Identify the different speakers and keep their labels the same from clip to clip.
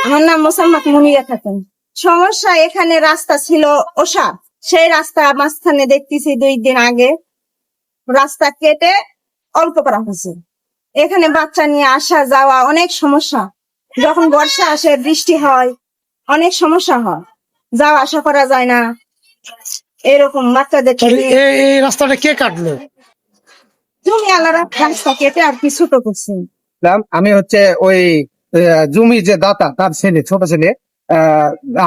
Speaker 1: আমার নাম মোসাম্মত মুনিরা খাতুন। সমস্যা, এখানে রাস্তা ছিল ওষা, সেই রাস্তা মাঝখানে দেখতেছি 2 দিন আগে রাস্তা কেটে অল্প করা হয়েছে। এখানে বাচ্চা নিয়ে আসা যাওয়া অনেক সমস্যা। যখন বর্ষা আসে, বৃষ্টি হয়, অনেক সমস্যা হয়, যাওয়া আসা করা যায় না। এরকম বাচ্চাদের
Speaker 2: এই রাস্তাটা কে কাটলো?
Speaker 1: জমি আলাদা রাস্তা কেটে আর কি ছোট করছে।
Speaker 2: আমি হচ্ছে ওই জমি যে দাতা তার ছেলে, ছোট ছেলে।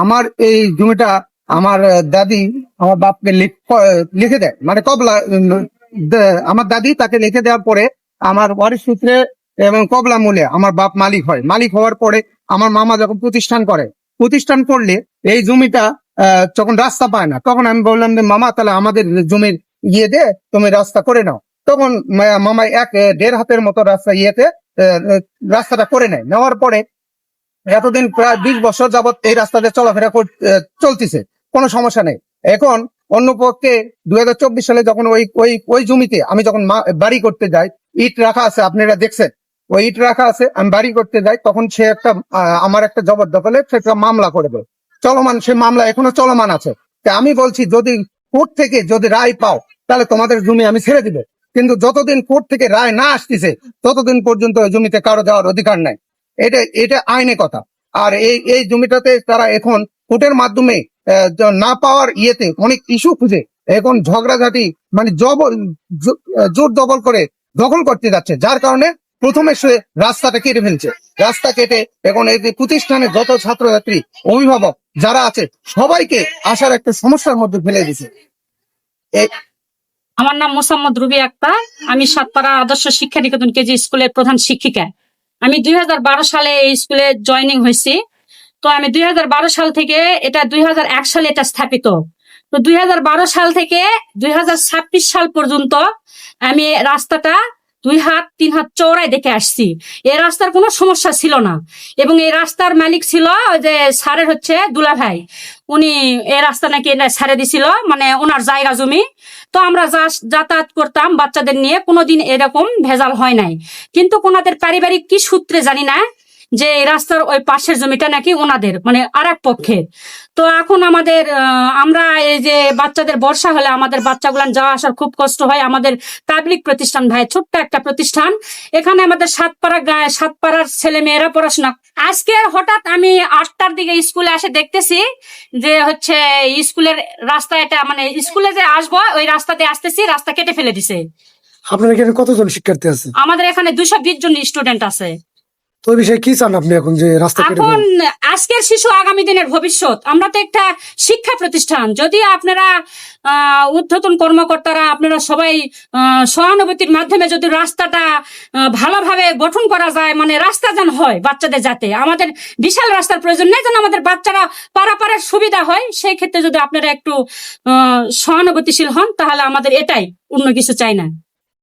Speaker 2: আমার এই জমিটা আমার দাদি আমার বাপকে লিখে দেয়, মানে কবলা। আমার দাদি তাকে লিখে দেওয়ার পরে আমার ওয়ারিশ সূত্রে এবং কবলা মূলে আমার বাপ মালিক হয়। মালিক হওয়ার পরে আমার মামা যখন প্রতিষ্ঠান করলে এই জমিটা যখন রাস্তা পায় না, তখন আমি বললাম যে মামা তাহলে আমাদের জমির দে, তুমি রাস্তা করে নাও। তখন মামা 1.5 হাতের মতো রাস্তা রাস্তাটা করে নেওয়ার পরে এতদিন প্রায় 20 বছর যাবত এই রাস্তাতে চলাফেরা চলতেছে, কোনো সমস্যা নেই। এখন অন্য পক্ষে 2024 সালে যখন ওই জমিতে আমি যখন বাড়ি করতে যাই, ইট রাখা আছে, আপনারা দেখছেন ওই ইট রাখা আছে, আমি বাড়ি করতে যাই, তখন সে আমার একটা জবরদখলে সে একটা মামলা করে দেয়। চলমান সে মামলা এখনো চলমান আছে। আমি বলছি যদি কোর্ট থেকে যদি রায় পাও তাহলে তোমাদের জমি আমি ছেড়ে দিব, কিন্তু যতদিন কোর্ট থেকে রায় না আসতেছে ততদিন পর্যন্ত ওই জমিতে কারো যাওয়ার অধিকার নাই। এটা আইনে কথা। আর এই জমিটাতে তারা এখন কোর্টের মাধ্যমে না পাওয়ার ইয়েতে অনেক ইস্যু খুঁজে এখন ঝগড়াঝাটি, মানে জোর দবল করে দখল করতে যাচ্ছে, যার কারণে প্রথমে সে রাস্তাটা কেটে ফেলছে। রাস্তা কেটে এখন এই প্রতিষ্ঠানের যত ছাত্রছাত্রী, অভিভাবক যারা আছে সবাইকে আসার একটা সমস্যার মধ্যে ফেলে দিছে।
Speaker 3: আমার নাম মোসাম্মদ রুবি আক্তার। আমি সাতপাড়া আদর্শ শিক্ষা নিকেতন কেজি স্কুলের প্রধান শিক্ষিকা। আমি 2012 সালে এই স্কুলে জয়েনিং হয়েছি। তো আমি 2012 সাল থেকে, এটা 2001 সালে এটা স্থাপিত। তো 2012 সাল থেকে 2026 সাল পর্যন্ত আমি রাস্তাটা 2 হাত 3 হাত চওড়ায় দেখে আসছি। এই রাস্তার কোনো সমস্যা ছিল না, এবং এই রাস্তার মালিক ছিল যে স্যারের হচ্ছে দুলা ভাই। উনি এই রাস্তা নাকি ছাড়ে দিছিল, মানে ওনার জায়গা জমি। তো আমরা যাতায়াত করতাম বাচ্চাদের নিয়ে, কোনোদিন এরকম ভেজাল হয় নাই। কিন্তু ওনাদের পারিবারিক কি সূত্রে জানি না, যে এই রাস্তার ওই পাশের জমিটা নাকি ওনাদের, মানে আর এক পক্ষের। তো এখন আমরা এই যে বাচ্চাদের বর্ষা হলে আমাদের বাচ্চাগুলান যাওয়া আসার খুব কষ্ট হয়। আমাদের পাবলিক প্রতিষ্ঠান ভাই, ছোট্ট একটা প্রতিষ্ঠান। এখানে আমাদের সাতপাড়ার ছেলে মেয়েরা পড়াশোনা। আজকে হঠাৎ আমি 8টার দিকে স্কুলে আসে দেখতেছি যে হচ্ছে স্কুলের রাস্তা, এটা মানে স্কুলে যে আসবো ওই রাস্তাতে আসতেছি, রাস্তা কেটে ফেলে দিছে।
Speaker 2: আপনার এখানে কতজন শিক্ষার্থী আছে?
Speaker 3: আমাদের এখানে 220 জন স্টুডেন্ট আছে।
Speaker 2: তো এই বিষয়ে কি চান আপনি এখন, যে রাস্তা
Speaker 3: এখন আজকের শিশু আগামী দিনের ভবিষ্যৎ। আমরা তো একটা শিক্ষা প্রতিষ্ঠান, যদি আপনারা ঊর্ধ্বতন কর্মকর্তারা আপনারা সবাই সহানুভূতির মাধ্যমে যদি রাস্তাটা ভালোভাবে গঠন করা যায়, মানে রাস্তা যেন হয় বাচ্চাদের, যাতে আমাদের বিশাল রাস্তার প্রয়োজন নেই, যেন আমাদের বাচ্চারা পারাপারের সুবিধা হয়, সেই ক্ষেত্রে যদি আপনারা একটু সহানুভূতিশীল হন, তাহলে আমাদের এটাই, অন্য কিছু চাই না।